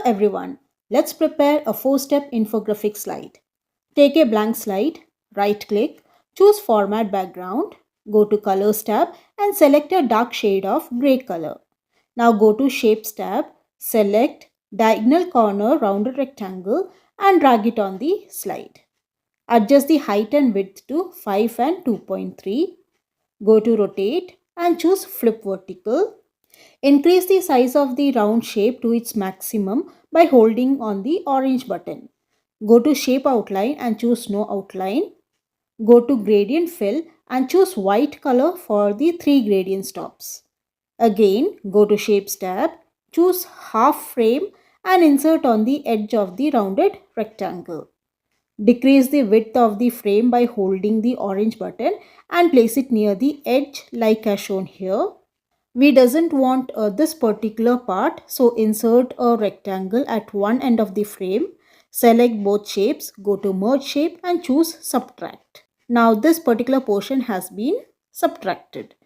everyone, let's prepare a 4-step infographic slide. Take a blank slide, right-click, choose Format Background, go to Colors tab and select a dark shade of grey color. Now go to Shapes tab, select Diagonal Corner Rounded Rectangle and drag it on the slide. Adjust the height and width to 5 and 2.3. Go to Rotate and choose Flip Vertical. Increase the size of the round shape to its maximum by holding on the orange button. Go to Shape Outline and choose No Outline. Go to Gradient Fill and choose white color for the 3 gradient stops. Again, go to Shapes tab, choose Half Frame and insert on the edge of the rounded rectangle. Decrease the width of the frame by holding the orange button and place it near the edge like as shown here. We doesn't want this particular part, so insert a rectangle at one end of the frame. Select both shapes, go to Merge Shape and choose Subtract. Now this particular portion has been subtracted.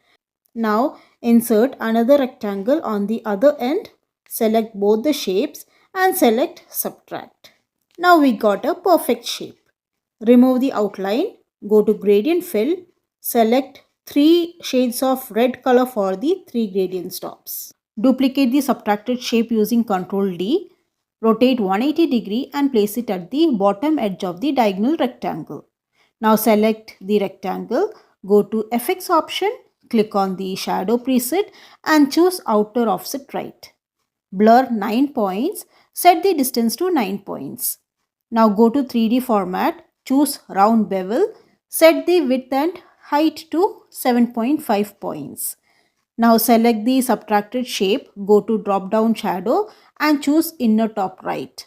Now insert another rectangle on the other end. Select both the shapes and select Subtract. Now we got a perfect shape. Remove the outline, go to Gradient Fill, select 3 shades of red color for the 3 gradient stops. Duplicate the subtracted shape using Ctrl D. Rotate 180 degree and place it at the bottom edge of the diagonal rectangle. Now select the rectangle, go to FX option, click on the shadow preset and choose outer offset right. Blur 9 points, set the distance to 9 points. Now go to 3D format, choose round bevel, set the width and height to 7.5 points. Now select the subtracted shape, go to drop down shadow and choose inner top right.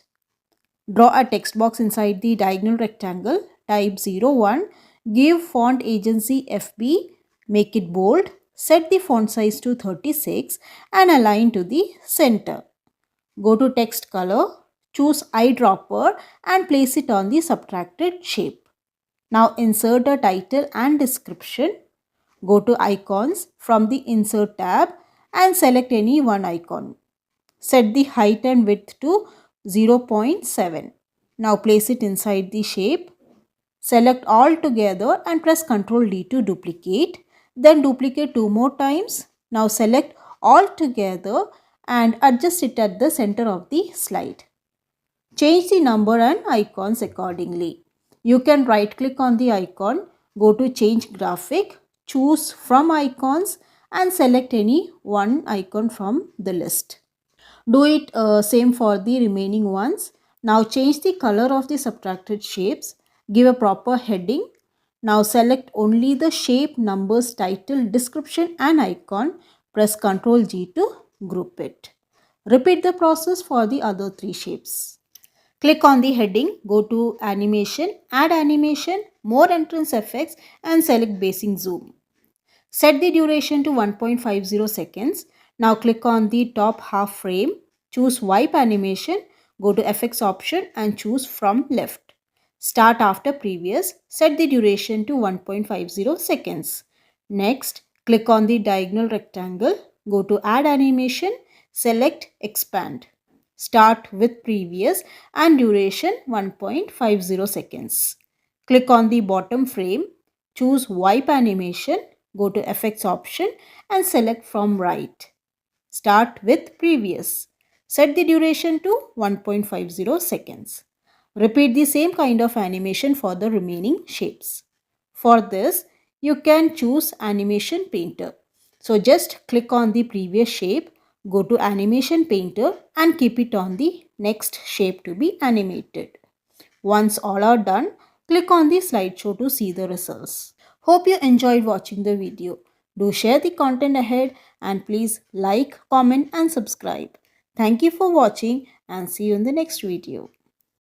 Draw a text box inside the diagonal rectangle, type 01, give font agency FB, make it bold, set the font size to 36 and align to the center. Go to text color, choose eyedropper and place it on the subtracted shape. Now insert a title and description. Go to icons from the insert tab and select any one icon. Set the height and width to 0.7. Now place it inside the shape. Select all together and press Ctrl D to duplicate. Then duplicate 2 more times. Now select all together and adjust it at the center of the slide. Change the number and icons accordingly. You can right click on the icon, go to Change Graphic, choose from icons and select any one icon from the list. Do it same for the remaining ones. Now change the color of the subtracted shapes. Give a proper heading. Now select only the shape, numbers, title, description and icon. Press Ctrl G to group it. Repeat the process for the other 3 shapes. Click on the heading, go to Animation, Add Animation, More Entrance Effects and select Basing Zoom. Set the duration to 1.50 seconds. Now click on the top half frame, choose Wipe Animation, go to FX option and choose from left. Start after previous, set the duration to 1.50 seconds. Next, click on the diagonal rectangle, go to Add Animation, select Expand. Start with previous and duration 1.50 seconds. Click on the bottom frame, choose Wipe Animation, go to FX option and select from right. Start with previous. Set the duration to 1.50 seconds. Repeat the same kind of animation for the remaining shapes. For this, you can choose Animation Painter. So just click on the previous shape, go to Animation Painter and keep it on the next shape to be animated. Once all are done, click on the slideshow to see the results. Hope you enjoyed watching the video. Do share the content ahead and please like, comment and subscribe. Thank you for watching and see you in the next video.